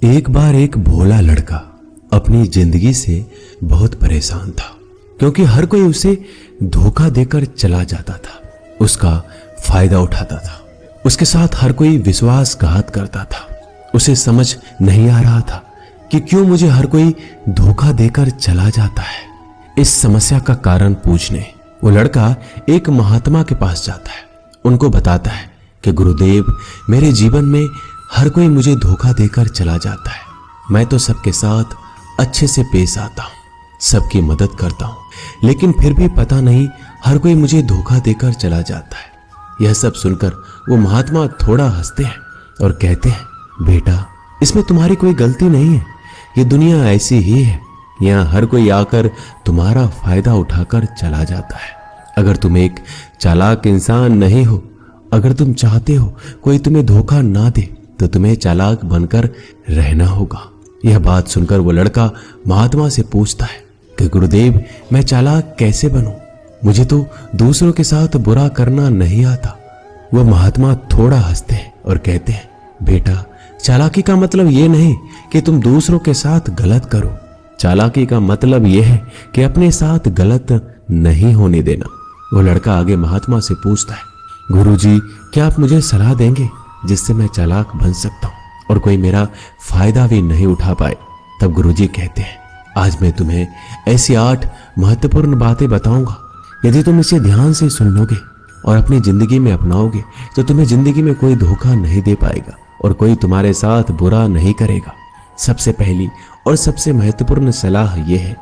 एक बार एक भोला लड़का अपनी जिंदगी से बहुत परेशान था, क्योंकि हर कोई उसे धोखा देकर चला जाता था, उसका फायदा उठाता था। उसके साथ हर कोई विश्वासघात करता था। उसे समझ नहीं आ रहा था कि क्यों मुझे हर कोई धोखा देकर चला जाता है। इस समस्या का कारण पूछने वो लड़का एक महात्मा के पास जाता है। उनको बताता है कि गुरुदेव, मेरे जीवन में हर कोई मुझे धोखा देकर चला जाता है। मैं तो सबके साथ अच्छे से पेश आता हूँ, सबकी मदद करता हूँ, लेकिन फिर भी पता नहीं हर कोई मुझे धोखा देकर चला जाता है। यह सब सुनकर वो महात्मा थोड़ा हंसते हैं और कहते हैं, बेटा, इसमें तुम्हारी कोई गलती नहीं है। ये दुनिया ऐसी ही है, यहाँ हर कोई आकर तुम्हारा फायदा उठाकर चला जाता है। अगर तुम एक चालाक इंसान नहीं हो, अगर तुम चाहते हो कोई तुम्हें धोखा ना दे, तो तुम्हें चालाक बनकर रहना होगा। यह बात सुनकर वो लड़का महात्मा से पूछता है कि गुरुदेव, मैं चालाक कैसे बनूं? मुझे तो दूसरों के साथ बुरा करना नहीं आता। वह महात्मा थोड़ा हंसते हैं और कहते हैं, बेटा, चालाकी का मतलब ये नहीं कि तुम दूसरों के साथ गलत करो। चालाकी का मतलब यह है कि अपने साथ गलत नहीं होने देना। वो लड़का आगे महात्मा से पूछता है, गुरुजी, क्या आप मुझे सलाह देंगे जिससे मैं चालाक बन सकता हूँ और कोई मेरा फायदा भी नहीं उठा पाए? तब गुरुजी कहते हैं, आज मैं तुम्हें ऐसी 8 महत्वपूर्ण बातें बताऊंगा। यदि तुम इसे ध्यान से सुन लोगे और अपनी जिंदगी में अपनाओगे तो तुम्हें जिंदगी में कोई धोखा नहीं दे पाएगा और कोई तुम्हारे साथ बुरा नहीं करेगा। सबसे पहली और सबसे महत्वपूर्ण सलाह यह है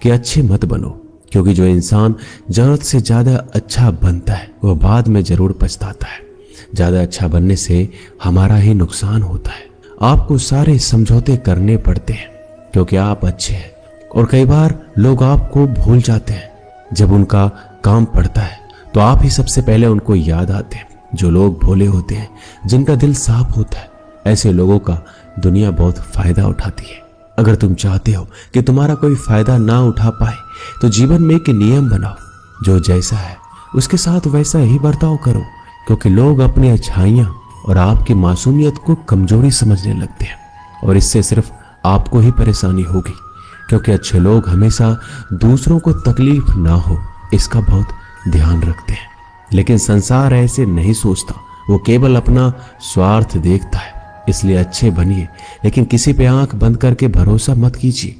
कि अच्छे मत बनो, क्योंकि जो इंसान जरूरत से ज्यादा अच्छा बनता है वह बाद में जरूर पछताता है। ज्यादा अच्छा बनने से हमारा ही नुकसान होता है। आपको सारे समझौते करने पड़ते हैं क्योंकि आप अच्छे हैं, और कई बार लोग आपको भूल जाते हैं। जब उनका काम पड़ता है तो आप ही सबसे पहले उनको याद आते हैं। जो लोग भोले होते हैं, जिनका दिल साफ होता है, ऐसे लोगों का दुनिया बहुत फायदा उठाती है। अगर तुम चाहते हो कि तुम्हारा कोई फायदा ना उठा पाए तो जीवन में एक नियम बनाओ, जो जैसा है उसके साथ वैसा ही बर्ताव करो, क्योंकि लोग अपनी अच्छाइयां और आपकी मासूमियत को कमजोरी समझने लगते हैं, और इससे सिर्फ आपको ही परेशानी होगी, क्योंकि अच्छे लोग हमेशा दूसरों को तकलीफ ना हो इसका बहुत ध्यान रखते हैं। लेकिन संसार ऐसे नहीं सोचता, वो केवल अपना स्वार्थ देखता है। इसलिए अच्छे बनिए, लेकिन किसी पे आंख बंद करके भरोसा मत कीजिए।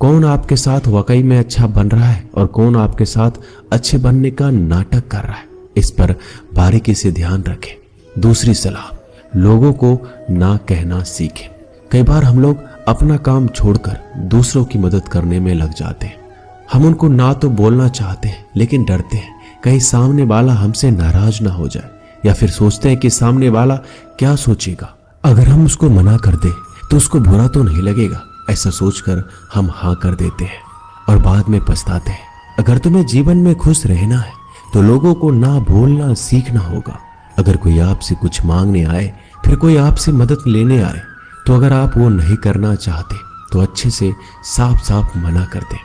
कौन आपके साथ वाकई में अच्छा बन रहा है और कौन आपके साथ अच्छे बनने का नाटक कर रहा है, इस पर बारीकी से ध्यान रखें। दूसरी सलाह, लोगों को ना कहना सीखें। कई बार हम लोग अपना काम छोड़कर दूसरों की मदद करने में लग जाते हैं। हम उनको ना तो बोलना चाहते हैं, लेकिन डरते हैं कहीं सामने वाला हमसे नाराज ना हो जाए, या फिर सोचते हैं कि सामने वाला क्या सोचेगा। अगर हम उसको मना कर दे तो उसको बुरा तो नहीं लगेगा, ऐसा सोचकर हम हाँ कर देते हैं और बाद में पछताते हैं। अगर तुम्हें जीवन में खुश रहना है तो लोगों को ना बोलना सीखना होगा। अगर कोई आपसे कुछ मांगने आए, फिर कोई आपसे मदद लेने आए, तो अगर आप वो नहीं करना चाहते तो अच्छे से साफ साफ मना कर दें।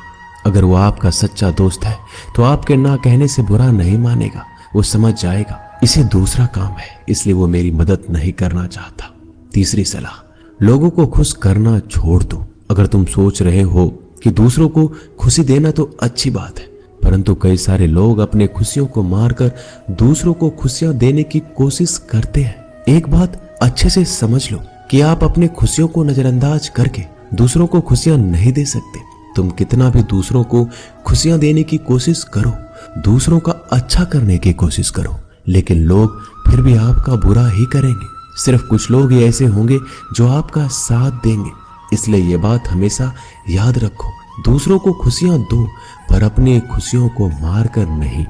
अगर वो आपका सच्चा दोस्त है तो आपके ना कहने से बुरा नहीं मानेगा, वो समझ जाएगा इसे दूसरा काम है, इसलिए वो मेरी मदद नहीं करना चाहता। तीसरी सलाह, लोगों को खुश करना छोड़ दो। अगर तुम सोच रहे हो कि दूसरों को खुशी देना तो अच्छी बात है, परंतु कई सारे लोग अपने खुशियों को मारकर दूसरों को खुशियां देने की कोशिश करते हैं। एक बात अच्छे से समझ लो कि आप अपने खुशियों को नजरअंदाज करके दूसरों को खुशियां नहीं दे सकते। तुम कितना भी दूसरों को खुशियां देने की कोशिश करो, दूसरों का अच्छा करने की कोशिश करो, लेकिन लोग फिर भी आपका बुरा ही करेंगे। सिर्फ कुछ लोग ही ऐसे होंगे जो आपका साथ देंगे। इसलिए ये बात हमेशा याद रखो, दूसरों को खुशियां दो, पर अपनी खुशियों को मार कर नहीं।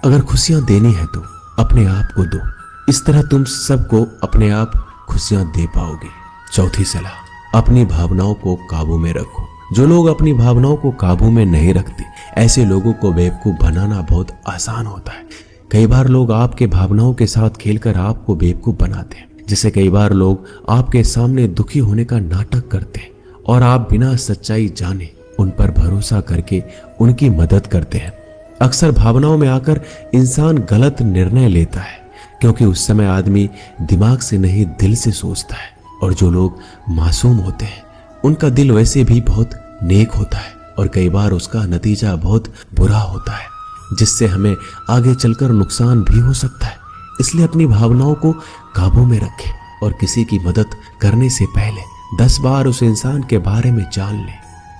अगर खुशियां देनी है तो अपने आप को दो, इस तरह तुम सबको अपने आप खुशियां दे पाओगे। चौथी सलाह, अपनी भावनाओं को काबू में रखो। जो लोग अपनी भावनाओं को काबू में नहीं रखते, ऐसे लोगों को बेवकूफ बनाना बहुत आसान होता है। कई बार लोग आपके भावनाओं के साथ खेलकर आपको बेवकूफ बनाते हैं, जिससे कई बार लोग आपके सामने दुखी होने का नाटक करते हैं और आप बिना सच्चाई जाने उन पर भरोसा करके उनकी मदद करते हैं। अक्सर भावनाओं में आकर इंसान गलत निर्णय लेता है, क्योंकि उस समय आदमी दिमाग से नहीं दिल से सोचता है और जो लोग मासूम होते हैं उनका दिल वैसे भी बहुत नेक होता है और कई बार उसका नतीजा बहुत बुरा होता है, जिससे हमें आगे चलकर नुकसान भी हो सकता है। इसलिए अपनी भावनाओं को काबू में रखें और किसी की मदद करने से पहले 10 बार उस इंसान के बारे में जान लें।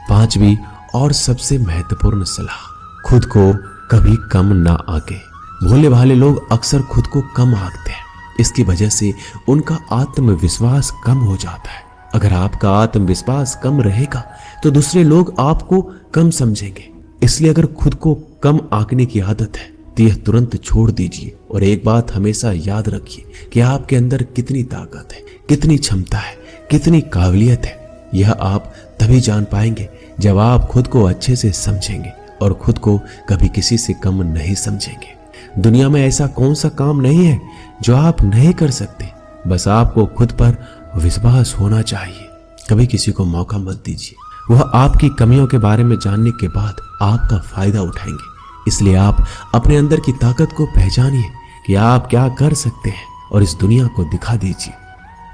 5वीं और सबसे महत्वपूर्ण सलाह, खुद को कभी कम ना आंके। भोले भाले लोग अक्सर खुद को कम आंकते हैं। इसकी वजह से उनका आत्मविश्वास कम हो जाता है। अगर आपका आत्मविश्वास कम रहेगा तो दूसरे लोग आपको कम समझेंगे। इसलिए अगर खुद को कम आंकने की आदत है तो यह तुरंत छोड़ दीजिए और एक बात हमेशा याद रखिए कि आपके अंदर कितनी ताकत है, कितनी क्षमता है, कितनी काबिलियत है। यह आप तभी जान पाएंगे जब आप खुद को अच्छे से समझेंगे और खुद को कभी किसी से कम नहीं समझेंगे। दुनिया में ऐसा कौन सा काम नहीं है जो आप नहीं कर सकते, बस आपको खुद पर विश्वास होना चाहिए। कभी किसी को मौका मत दीजिए, वह आपकी कमियों के बारे में जानने के बाद आपका फायदा उठाएंगे। इसलिए आप अपने अंदर की ताकत को पहचानिए कि आप क्या कर सकते हैं और इस दुनिया को दिखा दीजिए।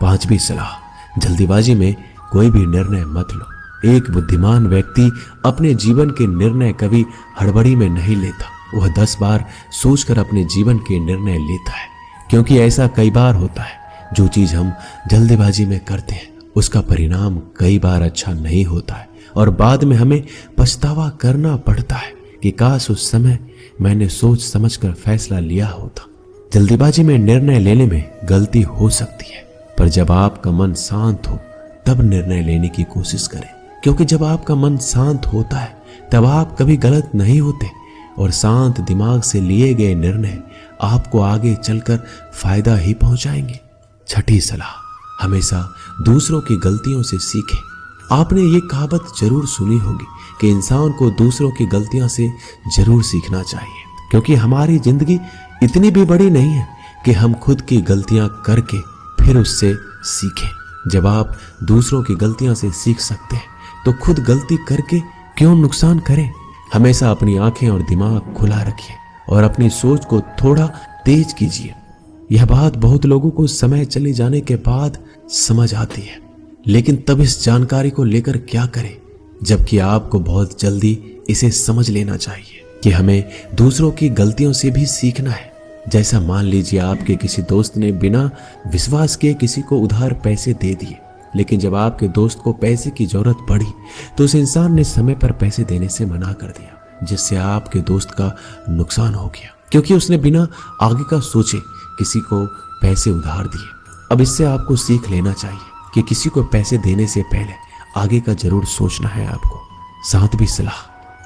5वीं सलाह, जल्दीबाजी में कोई भी निर्णय मत लो। एक बुद्धिमान व्यक्ति अपने जीवन के निर्णय कभी हड़बड़ी में नहीं लेता। वह 10 बार सोचकर अपने जीवन के निर्णय लेता है, क्योंकि ऐसा कई बार होता है जो चीज हम जल्दीबाजी में करते हैं उसका परिणाम कई बार अच्छा नहीं होता है और बाद में हमें पछतावा करना पड़ता है कि काश उस समय मैंने सोच समझकर फैसला लिया होता। जल्दीबाजी में निर्णय लेने में गलती हो सकती है, पर जब आपका मन शांत हो तब निर्णय लेने की कोशिश करें, क्योंकि जब आपका मन शांत होता है तब आप कभी गलत नहीं होते और शांत दिमाग से लिए गए निर्णय आपको आगे चलकर फायदा ही पहुंचाएंगे। 6ठी सलाह, हमेशा दूसरों की गलतियों से सीखें। आपने ये कहावत जरूर सुनी होगी कि इंसान को दूसरों की गलतियों से जरूर सीखना चाहिए, क्योंकि हमारी जिंदगी इतनी भी बड़ी नहीं है कि हम खुद की गलतियां करके फिर उससे सीखें। जब आप दूसरों की गलतियों से सीख सकते हैं तो खुद गलती करके क्यों नुकसान करें। हमेशा अपनी आंखें और दिमाग खुला रखिए और अपनी सोच को थोड़ा तेज कीजिए। यह बात बहुत लोगों को समय चले जाने के बाद समझ आती है, लेकिन तब इस जानकारी को लेकर क्या करें, जबकि आपको बहुत जल्दी इसे समझ लेना चाहिए कि हमें दूसरों की गलतियों से भी सीखना है। जैसा मान लीजिए आपके किसी दोस्त ने बिना विश्वास के किसी को उधार पैसे दे दिए, लेकिन जब आपके दोस्त को पैसे की जरूरत पड़ी तो उस इंसान ने समय पर पैसे देने से मना कर दिया, जिससे आपके दोस्त का नुकसान हो गया, क्योंकि उसने बिना आगे का सोचे किसी को पैसे उधार दिए। अब इससे आपको सीख लेना चाहिए कि किसी को पैसे देने से पहले आगे का जरूर सोचना है आपको। 7वीं सलाह,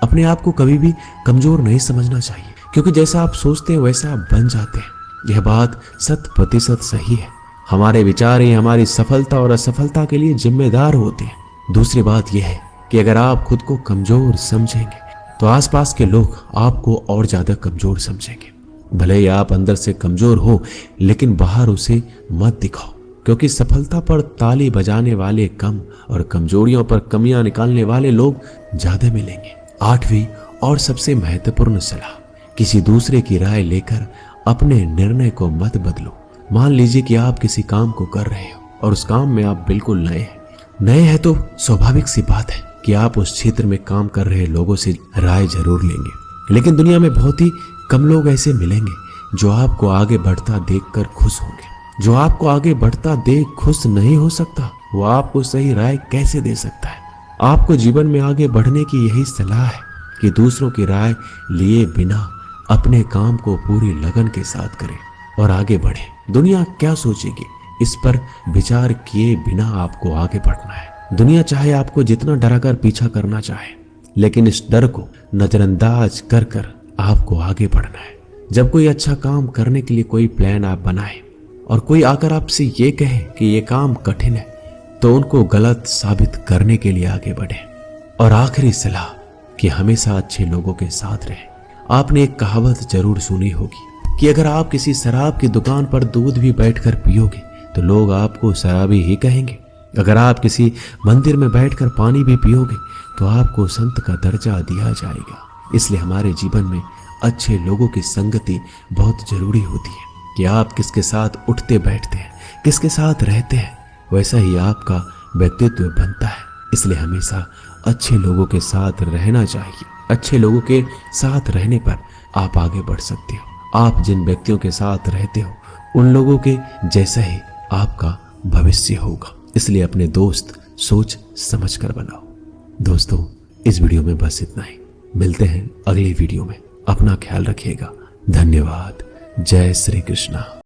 अपने आप को कभी भी कमजोर नहीं समझना चाहिए, क्योंकि जैसा आप सोचते हैं वैसा आप बन जाते हैं। यह बात 100% सही है। हमारे विचार ही हमारी सफलता और असफलता के लिए जिम्मेदार होते हैं। दूसरी बात यह है कि अगर आप खुद को कमजोर समझेंगे तो आसपास के लोग आपको और ज्यादा कमजोर समझेंगे। भले ही आप अंदर से कमजोर हो, लेकिन बाहर उसे मत दिखाओ, क्योंकि सफलता पर ताली बजाने वाले कम और कमजोरियों पर कमियां निकालने वाले लोग ज्यादा मिलेंगे। 8वीं और सबसे महत्वपूर्ण सलाह, किसी दूसरे की राय लेकर अपने निर्णय को मत बदलो। मान लीजिए कि आप किसी काम को कर रहे हो और उस काम में आप बिल्कुल नए हैं तो स्वाभाविक सी बात है कि आप उस क्षेत्र में काम कर रहे लोगों से राय जरूर लेंगे। लेकिन दुनिया में बहुत ही कम लोग ऐसे मिलेंगे जो आपको आगे बढ़ता देखकर खुश होंगे। जो आपको आगे बढ़ता देख खुश नहीं हो सकता, वो आपको सही राय कैसे दे सकता है। आपको जीवन में आगे बढ़ने की यही सलाह है कि दूसरों की राय लिए बिना अपने काम को पूरी लगन के साथ करें और आगे बढ़े। दुनिया क्या सोचेगी, इस पर विचार किए बिना आपको आगे बढ़ना है। दुनिया चाहे आपको जितना डराकर पीछा करना चाहे, लेकिन इस डर को नजरअंदाज कर कर आपको आगे बढ़ना है। जब कोई अच्छा काम करने के लिए कोई प्लान आप बनाए और कोई आकर आपसे ये कहे कि ये काम कठिन है, तो उनको गलत साबित करने के लिए आगे बढ़े। और आखिरी सलाह कि हमेशा अच्छे लोगों के साथ रहे। आपने एक कहावत जरूर सुनी होगी कि अगर आप किसी शराब की दुकान पर दूध भी बैठकर पियोगे तो लोग आपको शराबी ही कहेंगे। अगर आप किसी मंदिर में बैठकर पानी भी पियोगे तो आपको संत का दर्जा दिया जाएगा। इसलिए हमारे जीवन में अच्छे लोगों की संगति बहुत जरूरी होती है कि आप किसके साथ उठते बैठते हैं, किसके साथ रहते हैं, वैसा ही आपका व्यक्तित्व बनता है। इसलिए हमेशा अच्छे लोगों के साथ रहना चाहिए। अच्छे लोगों के साथ रहने पर आप आगे बढ़ सकते हो। आप जिन व्यक्तियों के साथ रहते हो उन लोगों के जैसा ही आपका भविष्य होगा। इसलिए अपने दोस्त सोच समझ कर बनाओ। दोस्तों, इस वीडियो में बस इतना ही। मिलते हैं अगली वीडियो में। अपना ख्याल रखिएगा। धन्यवाद। जय श्री कृष्णा।